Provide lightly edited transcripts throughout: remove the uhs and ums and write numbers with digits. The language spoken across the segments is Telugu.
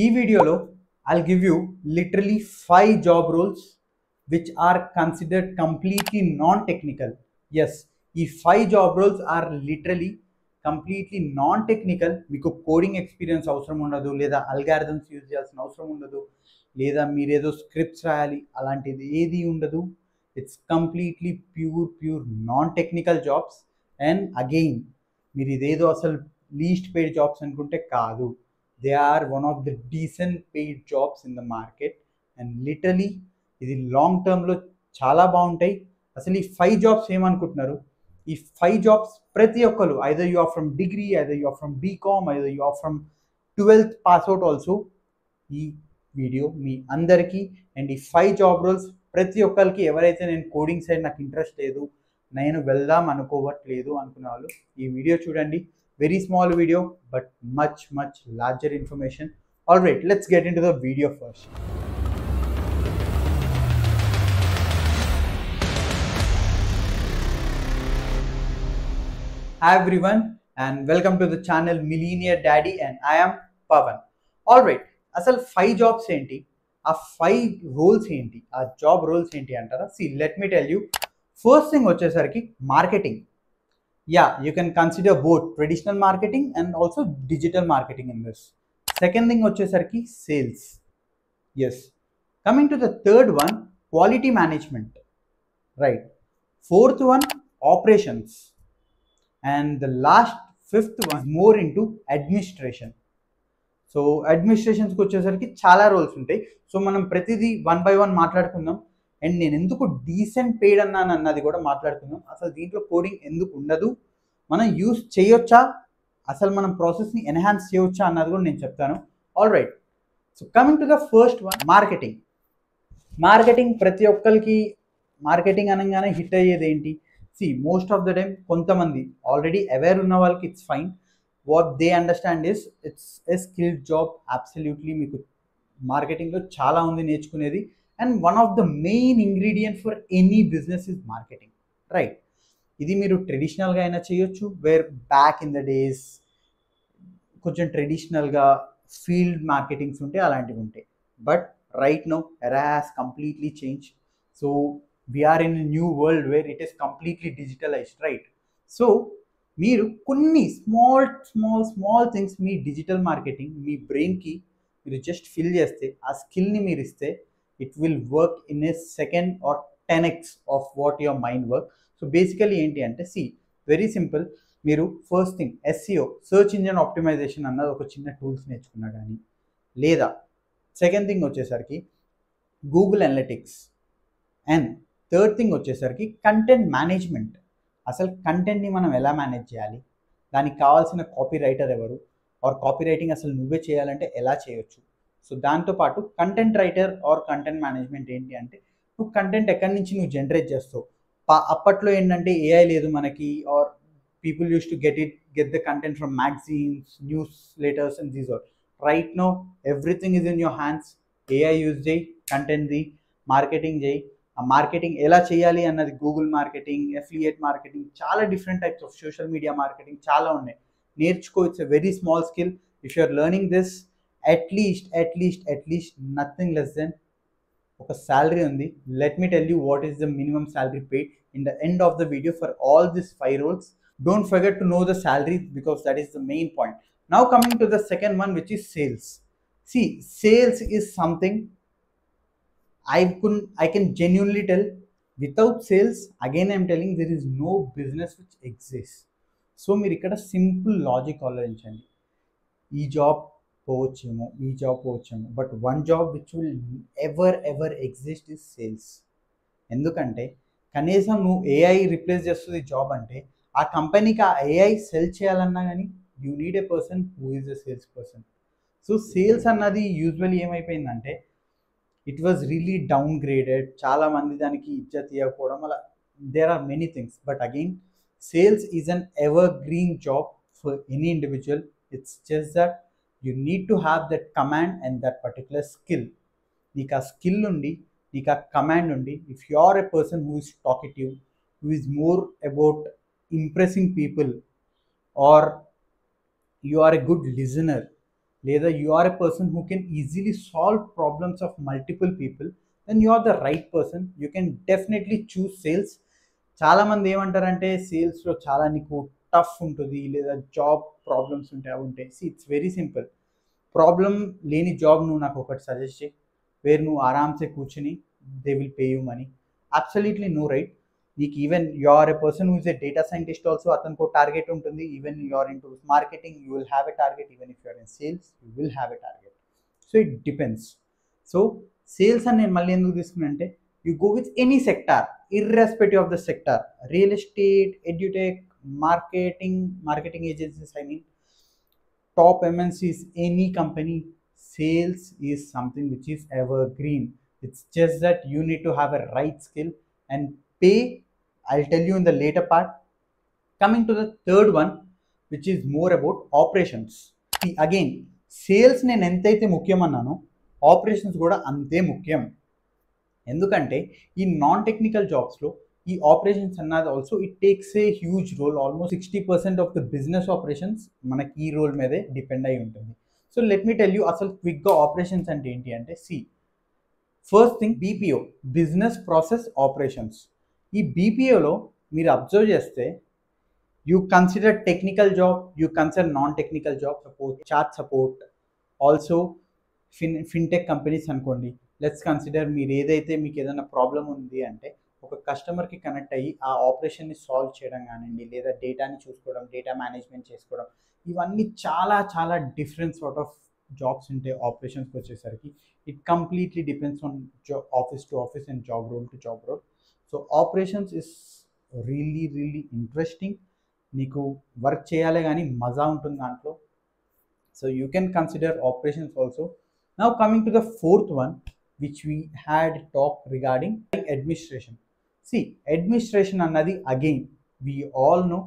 ఈ వీడియోలో I'll give you literally 5 job roles which are considered completely non-technical. Yes, ఈ 5 job roles are literally completely non-technical. మీకు కోడింగ్ ఎక్స్పీరియన్స్ అవసరం ఉండదు, లేదా అల్గారిథమ్స్ యూజ్ చేయాల్సిన అవసరం ఉండదు, లేదా మీరేదో స్క్రిప్ట్స్ రాయాలి, అలాంటిది ఏది ఉండదు. It's completely pure non technical jobs. And again మీరు ఇదేదో అసలు లీస్ట్ పెయిడ్ జాబ్స్ అనుకుంటే కాదు. They are one of the decent paid jobs in the market. And literally ఇది లాంగ్ టర్మ్లో చాలా బాగుంటాయి. అసలు ఈ 5 జాబ్స్ ఏమనుకుంటున్నారు? ఈ 5 జాబ్స్ ప్రతి ఒక్కరు, either you are from degree, either you are from B Com, either you are from 12th pass out also, ఈ వీడియో మీ అందరికీ. అండ్ ఈ 5 జాబ్ రోల్స్ ప్రతి ఒక్కరికి, ఎవరైతే నేను కోడింగ్ సైడ్ నాకు ఇంట్రెస్ట్ లేదు, నేను వెళ్దాం అనుకోవట్లేదు అనుకునే వాళ్ళు ఈ వీడియో చూడండి. Very small video but much larger information. All right, let's get in to the video first. Hi everyone and welcome to the channel Millionaire Daddy and I am Pavan. All right, అసలు 5 జాబ్స్ ఏంటి, ఆ 5 రోల్స్ ఏంటి, ఆ జాబ్ రోల్స్ ఏంటి అంటారా? See let me tell you. First thing వచ్చేసరికి marketing. Yeah, you can consider both traditional marketing and also digital marketing in this. Second thing వచ్చేసరికి sales. Yes, coming to the third one, quality management. Right. Fourth one, operations. And the last fifth one more into administration. So అడ్మినిస్ట్రేషన్స్కి వచ్చేసరికి చాలా రోల్స్ ఉంటాయి. సో మనం ప్రతిదీ 1 by 1 మాట్లాడుకుందాం. అండ్ నేను ఎందుకు డీసెంట్ పెయిడ్ అన్నాను అన్నది కూడా మాట్లాడుకుందాం. అసలు దీంట్లో కోడింగ్ ఎందుకు ఉండదు, మనం యూస్ చేయొచ్చా, అసలు మనం ప్రాసెస్ని ఎన్హాన్స్ చేయొచ్చా అన్నది కూడా నేను చెప్తాను. All right, so coming to the first one, marketing. Marketing ప్రతి ఒక్కరికి మార్కెటింగ్ అనగానే హిట్ అయ్యేది ఏంటి? See, most of the time కొంతమంది ఆల్రెడీ అవేర్ ఉన్న వాళ్ళకి it's fine. What they understand is it's a skilled job. Absolutely మీకు మార్కెటింగ్లో చాలా ఉంది నేర్చుకునేది. And one of the main ingredient for any business is marketing. Right. ఇది మీరు ట్రెడిషనల్గా అయినా చేయొచ్చు, where back in the days కొంచెం ట్రెడిషనల్గా ఫీల్డ్ మార్కెటింగ్స్ ఉంటే అలాంటివి ఉంటాయి. But right now era has completely change. So we are in a new world where it is completely digitalized, right? So మీరు కొన్ని స్మాల్ థింగ్స్ మీ డిజిటల్ మార్కెటింగ్ మీ బ్రెయిన్కి మీరు జస్ట్ ఫిల్ చేస్తే, ఆ స్కిల్ని మీరు ఇస్తే, it will work in a second or 10x of what your mind work. So basically ఏంటి అంటే, సి వెరీ సింపుల్. మీరు first thing SEO, search engine optimisation అన్నది ఒక చిన్న టూల్స్ నేర్చుకున్నా కానీ, లేదా సెకండ్ థింగ్ వచ్చేసరికి Google analytics, and third thing వచ్చేసరికి కంటెంట్ మేనేజ్మెంట్. అసలు కంటెంట్ని మనం ఎలా మేనేజ్ చేయాలి, దానికి కావాల్సిన కాపీ రైటర్ ఎవరు, ఆర్ కాపీ రైటింగ్ అసలు నువ్వే చేయాలంటే ఎలా చేయొచ్చు. సో దాంతోపాటు content writer or content management ఏంటి అంటే, నువ్వు కంటెంట్ ఎక్కడి నుంచి నువ్వు జనరేట్ చేస్తావు. అప్పట్లో ఏంటంటే ఏఐ లేదు మనకి, or people use to get the content from magazines, newsletters and these are. Right now everything is in your hands. AI use చేయి, కంటెంట్ది మార్కెటింగ్ చేయి. ఆ మార్కెటింగ్ ఎలా చేయాలి అన్నది గూగుల్ మార్కెటింగ్, ఎఫిలియేట్ మార్కెటింగ్, చాలా different types of social media marketing చాలా ఉన్నాయి. నేర్చుకో. It's a very small skill. If you are learning this, at least nothing less than ఒక శాలరీ ఉంది. Let me tell you what is the minimum salary paid in the end of the video for all this 5 roles. Don't forget to know the salary because that is the main point. Now coming to the second one, which is sales. See, sales is something I can genuinely tell, without sales, again I am telling, there is no business which exists. So మీరు ఇక్కడ సింపుల్ లాజిక్ ఆలోచించండి. ఈ జాబ్ పోవచ్చేమో, but one job which will ever exist is sales. ఎందుకంటే కనీసం నువ్వు ఏఐ రిప్లేస్ చేస్తుంది జాబ్ అంటే, ఆ కంపెనీకి ఆ ఏఐ సెల్ చేయాలన్నా కానీ you need a person who is a sales person. So sales అన్నది యూజువల్లీ ఏమైపోయిందంటే, it was really downgraded. చాలామంది దానికి ఇజ్జత్ ఇవ్వకపోవడం, అలా there are many things. But again sales is an evergreen job for any individual. It's just that you need to have that command and that particular skill. నీకు ఆ స్కిల్ ఉండి, నీకు ఆ కమాండ్ ఉండి, if you are a person who is talkative, who is more about impressing people, or you are a good listener, లేదా you are a person who can easily solve problems of multiple people, then you are the right person. You can definitely choose sales. చాలామంది ఏమంటారంటే సేల్స్లో చాలా నీకు టఫ్ ఉంటుంది లేదా జాబ్ ప్రాబ్లమ్స్ ఉంటాయి, అవి ఉంటాయి. It's very simple. ప్రాబ్లం లేని జాబ్ నువ్వు నాకు ఒకటి సజెస్ట్ చేయి, వేరు నువ్వు ఆరామ్సే కూర్చుని they will pay you money. Absolutely no right. నీకు even you are a person who is a data scientist also, అతనికి ఒక టార్గెట్ ఉంటుంది. Even you are into marketing, you will have a target. Even if you are in sales, you will have a target. So it depends. So sales అని నేను మళ్ళీ ఎందుకు తీసుకున్నా అంటే, you go with any sector irrespective of the sector, real estate, edutech, marketing agencies, I mean top MNCs, any company, sales is something which is evergreen. It's just that you need to have a right skill and pay. I'll tell you in the later part. Coming to the third one, which is more about operations. See, again, sales నేను ఎంతైతే ముఖ్యం అన్నానో ఆపరేషన్స్ కూడా అంతే ముఖ్యం. ఎందుకంటే ఈ నాన్ టెక్నికల్ జాబ్స్లో ఈ ఆపరేషన్స్ అన్నది also it takes a huge role. Almost 60% of the business operations మనకి ఈ రోల్ మీదే డిపెండ్ అయి ఉంటుంది. So let me tell you అసలు క్విక్గా ఆపరేషన్స్ అంటే ఏంటి అంటే, first thing BPO, business process operations. ఈ బీపీఓలో మీరు అబ్జర్వ్ చేస్తే you consider technical job, you consider non technical job, suppose chat support, also fintech companies అనుకోండి. లెట్స్ కన్సిడర్ మీరు ఏదైతే మీకు ఏదైనా ప్రాబ్లం ఉంది అంటే ఒక కస్టమర్కి కనెక్ట్ అయ్యి ఆ ఆపరేషన్ని సాల్వ్ చేయడం కానివ్వండి, లేదా డేటాని చూసుకోవడం, డేటా మేనేజ్మెంట్ చేసుకోవడం, ఇవన్నీ చాలా చాలా డిఫరెంట్ సార్ట్ ఆఫ్ జాబ్స్ ఉంటాయి ఆపరేషన్స్కి వచ్చేసరికి. It completely depends on office to office and job role to job role. So operations is really really interesting. నీకు వర్క్ చేయాలి కానీ మజా ఉంటుంది దాంట్లో. So you can consider operations also. Now coming to the fourth one, which we had talked regarding administration. Administration అన్నది again we all know,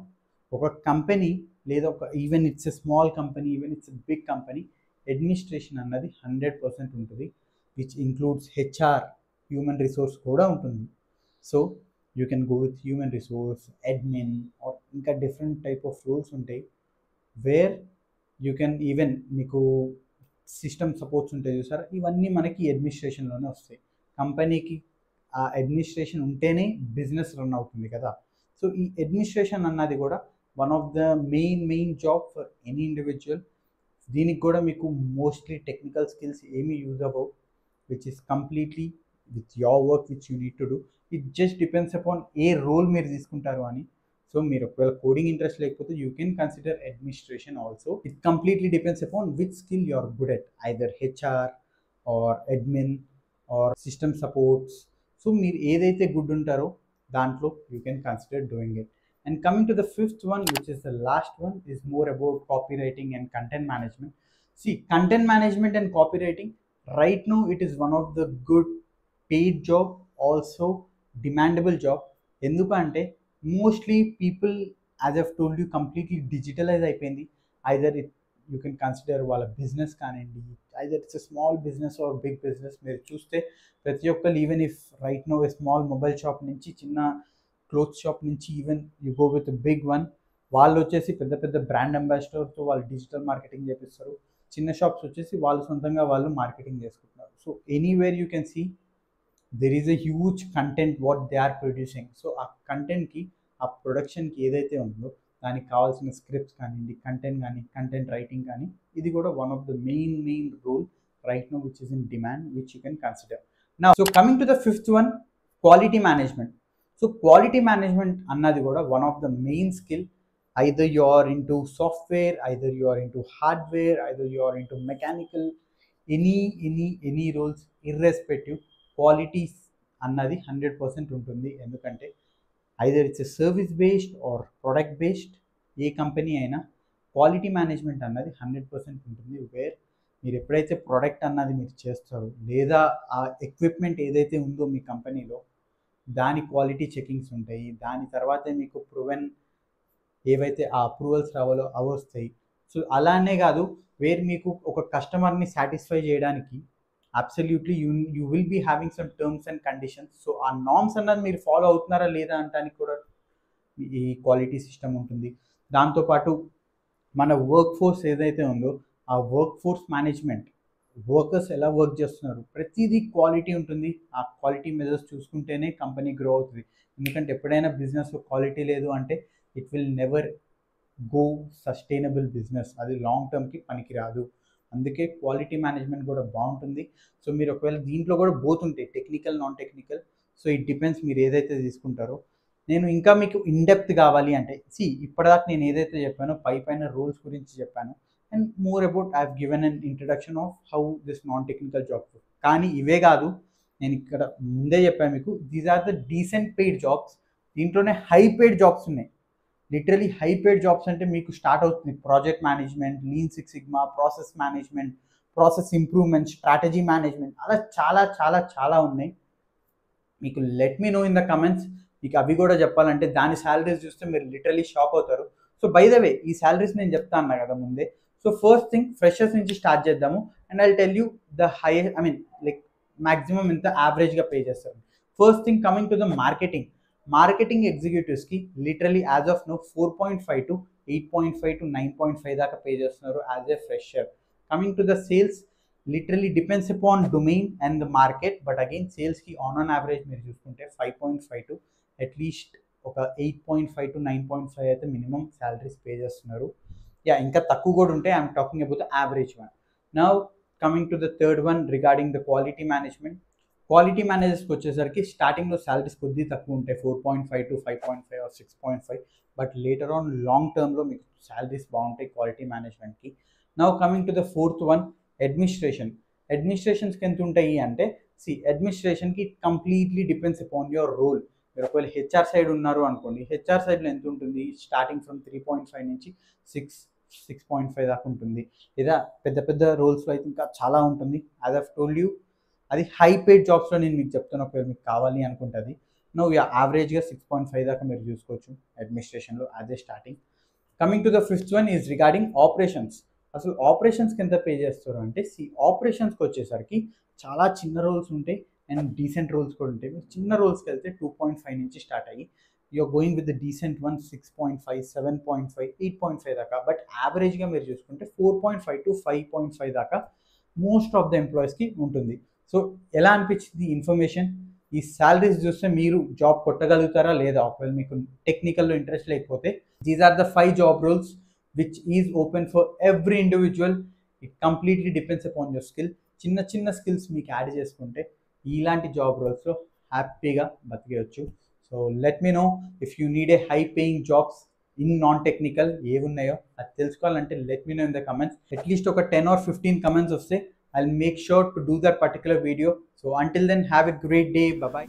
ఒక కంపెనీ లేదా ఒక even it's a small company, even it's a big company, administration అన్నది 100% ఉంటుంది, which includes HR, human resource కూడా ఉంటుంది. So you can go with human resource, admin, or ఇంకా డిఫరెంట్ టైప్ ఆఫ్ రోల్స్ ఉంటాయి, వేర్ యూ కెన్ ఈవెన్ మీకు సిస్టమ్ సపోర్ట్స్ ఉంటాయి చూసారా, ఇవన్నీ మనకి అడ్మినిస్ట్రేషన్లోనే వస్తాయి. కంపెనీకి ఆ అడ్మినిస్ట్రేషన్ ఉంటేనే బిజినెస్ రన్ అవుతుంది కదా. సో ఈ అడ్మినిస్ట్రేషన్ అన్నది కూడా one of the main job for any individual. దీనికి కూడా మీకు మోస్ట్లీ టెక్నికల్ స్కిల్స్ ఏమీ యూజ్ అవ్వవు, which is completely with your work which you need to do. It just depends upon ఏ రోల్ మీరు తీసుకుంటారు అని. సో మీరు ఒకవేళ కోడింగ్ ఇంట్రెస్ట్ లేకపోతే you can consider administration also. It completely depends upon which skill you are good at, either HR or admin or system supports. So మీరు ఏదైతే గుడ్ ఉంటారో దాంట్లో you can consider doing it. And coming to the fifth one, which is the last one, is more about copywriting and content management. Content management and copywriting, right now it is one of the good paid job, also demandable job. Endukante mostly people, as I've told you, completely digitalize అయిపోయింది. Either you can consider వాళ్ళ బిజినెస్ కానివ్వండి, either it's a small business or big business. మీరు చూస్తే ప్రతి ఒక్కరు, even if right no a small mobile shop నుంచి, చిన్న క్లోత్ షాప్ నుంచి, even you go with big one, వాళ్ళు వచ్చేసి పెద్ద పెద్ద బ్రాండ్ అంబాసిడర్తో వాళ్ళు డిజిటల్ మార్కెటింగ్ చేపిస్తారు. చిన్న షాప్స్ వచ్చేసి వాళ్ళు సొంతంగా వాళ్ళు మార్కెటింగ్ చేసుకుంటున్నారు. So anywhere you can see there is a huge content what they are producing. So ఆ కంటెంట్కి, ఆ ప్రొడక్షన్కి ఏదైతే ఉందో దానికి కావాల్సిన స్క్రిప్ట్స్ కానివ్వండి, కంటెంట్ కానీ, కంటెంట్ రైటింగ్ కానీ, ఇది కూడా one of the main role right no which is in demand, which you can consider. Now so coming to the fifth one, quality management. So quality management అన్నది కూడా one of the main skill. Either you are into software, either you are into hardware, either you are into mechanical, any roles irrespective, qualities అన్నది 100% ఉంటుంది. ఎందుకంటే either it's a service based or product based, A company అయినా క్వాలిటీ మేనేజ్మెంట్ అన్నది 100% ఉంటుంది. వేర్ మీరు ఎప్పుడైతే ప్రోడక్ట్ అన్నది మీరు చేస్తారో, లేదా ఆ ఎక్విప్మెంట్ ఏదైతే ఉందో మీ కంపెనీలో, దాని క్వాలిటీ చెకింగ్స్ ఉంటాయి. దాని తర్వాతే మీకు ప్రూవెన్ ఏవైతే ఆ అప్రూవల్స్ రావాలో అవి వస్తాయి. సో అలానే కాదు, వేర్ మీకు ఒక కస్టమర్ని సాటిస్ఫై చేయడానికి absolutely you will be having some terms and conditions. So ఆ నార్మ్స్ అన్నది మీరు ఫాలో అవుతున్నారా లేదా అనడానికి కూడా ఈ క్వాలిటీ సిస్టమ్ ఉంటుంది. దాంతోపాటు మన వర్క్ ఫోర్స్ ఏదైతే ఉందో ఆ వర్క్ ఫోర్స్ మేనేజ్మెంట్, వర్కర్స్ ఎలా వర్క్ చేస్తున్నారు, ప్రతిదీ క్వాలిటీ ఉంటుంది. ఆ క్వాలిటీ మెజర్స్ చూసుకుంటేనే కంపెనీ గ్రో అవుతుంది. ఎందుకంటే ఎప్పుడైనా బిజినెస్లో క్వాలిటీ లేదు అంటే it will never go sustainable business, అది లాంగ్ టర్మ్కి పనికిరాదు. అందుకే క్వాలిటీ మేనేజ్మెంట్ కూడా బాగుంటుంది. సో మీరు ఒకవేళ దీంట్లో కూడా బోత్ ఉంటాయి, technical non technical. So it depends మీరు ఏదైతే తీసుకుంటారో. నేను ఇంకా మీకు ఇన్డెప్త్ కావాలి అంటే ఇప్పటిదాకా నేను ఏదైతే చెప్పానో పైన రూల్స్ గురించి చెప్పాను. And more about I have given an introduction of how this non technical job. కానీ ఇవే కాదు, నేను ఇక్కడ ముందే చెప్పాను మీకు, these are the decent paid jobs. దీంట్లోనే హై పెయిడ్ జాబ్స్ ఉన్నాయి. లిటరలీ హై పెయిడ్ జాబ్స్ అంటే మీకు స్టార్ట్ అవుతుంది project management, lean six sigma, process management, process improvement, strategy management, అలా చాలా చాలా చాలా ఉన్నాయి. మీకు let me know in the comments. మీకు అవి కూడా చెప్పాలంటే దాని శాలరీస్ చూస్తే మీరు లిటరలీ షాక్ అవుతారు. సో బై ద వే ఈ శాలరీస్ నేను చెప్తా అన్నా కదా ముందే. సో ఫస్ట్ థింగ్ ఫ్రెషర్స్ నుంచి స్టార్ట్ చేద్దాము. And I tell you the highest, I mean like maximum ఎంత యావరేజ్గా పే చేస్తారు. First thing coming to the marketing ఎగ్జిక్యూటివ్స్కి literally as of no 4.5 to 8.5 to 9.5 దాకా పే చేస్తున్నారు as a fresher. Coming to the sales, literally depends upon domain and the market, but again సేల్స్కి ఆన్ యావరేజ్ మీరు చూసుకుంటే 5.5 to అట్లీస్ట్ ఒక 8.5 to 9.5 అయితే మినిమం శాలరీస్ పే చేస్తున్నారు. ఇంకా తక్కువ కూడా ఉంటాయి. I'm talking about the average one. Now coming to the third one regarding the quality management. క్వాలిటీ మేనేజర్స్కి వచ్చేసరికి స్టార్టింగ్లో శాలరీస్ కొద్దిగా తక్కువ ఉంటాయి, 4.5 to 5.5 or 6.5, but later on long టర్మ్లో మీకు శాలరీస్ బాగుంటాయి క్వాలిటీ మేనేజ్మెంట్కి. Now coming to the fourth one, అడ్మినిస్ట్రేషన్స్కి ఎంత ఉంటాయి అంటే అడ్మినిస్ట్రేషన్కి completely depends upon your role. మీరు ఒకవేళ హెచ్ఆర్ సైడ్ ఉన్నారు అనుకోండి, హెచ్ఆర్ సైడ్లో ఎంత ఉంటుంది, స్టార్టింగ్ ఫ్రమ్ 3.5 నుంచి 6.5 దాకా ఉంటుంది. లేదా పెద్ద పెద్ద రోల్స్లో అయితే ఇంకా చాలా ఉంటుంది. యాజ్ ఆఫ్ టోల్డ్ యూ, అది హై పెయిడ్ జాబ్స్లో నేను మీకు చెప్తాను, ఒకవేళ మీకు కావాలి అనుకుంటుంది. నువ్వు యావరేజ్గా 6.5 దాకా మీరు చూసుకోవచ్చు అడ్మినిస్ట్రేషన్లో అదే starting. Coming to the fifth one is regarding operations. అసలు ఆపరేషన్స్కి ఎంత పే చేస్తారు అంటే ఆపరేషన్స్కి వచ్చేసరికి చాలా చిన్న రోల్స్ ఉంటాయి అండ్ డీసెంట్ రోల్స్ కూడా ఉంటాయి. మీరు చిన్న రోల్స్కి వెళ్తే 2.5 నుంచి స్టార్ట్ అయ్యి you're going with the decent one 6.5, 7.5, 8.5 దాకా. బట్ యావరేజ్గా మీరు చూసుకుంటే 4.5 to 5.5 దాకా మోస్ట్ ఆఫ్ ద ఎంప్లాయీస్కి ఉంటుంది. సో ఎలా అనిపించింది ఇన్ఫర్మేషన్? ఈ శాలరీస్ చూస్తే మీరు జాబ్ కొట్టగలుగుతారా లేదా? ఒకవేళ మీకు టెక్నికల్లో ఇంట్రెస్ట్ లేకపోతే these are the 5 job roles which is open for every individual. It completely depends upon your skill. చిన్న చిన్న స్కిల్స్ మీకు యాడ్ చేసుకుంటే ఇలాంటి జాబ్ రోల్స్లో హ్యాపీగా బతికేయచ్చు. So let me know if you need a high paying jobs in non technical ఏవి ఉన్నాయో అది తెలుసుకోవాలంటే let me know in the comments. At least ఒక 10 or 15 కమెంట్స్ వస్తే I'll make sure to do that particular video. So until then, have a great day. Bye bye.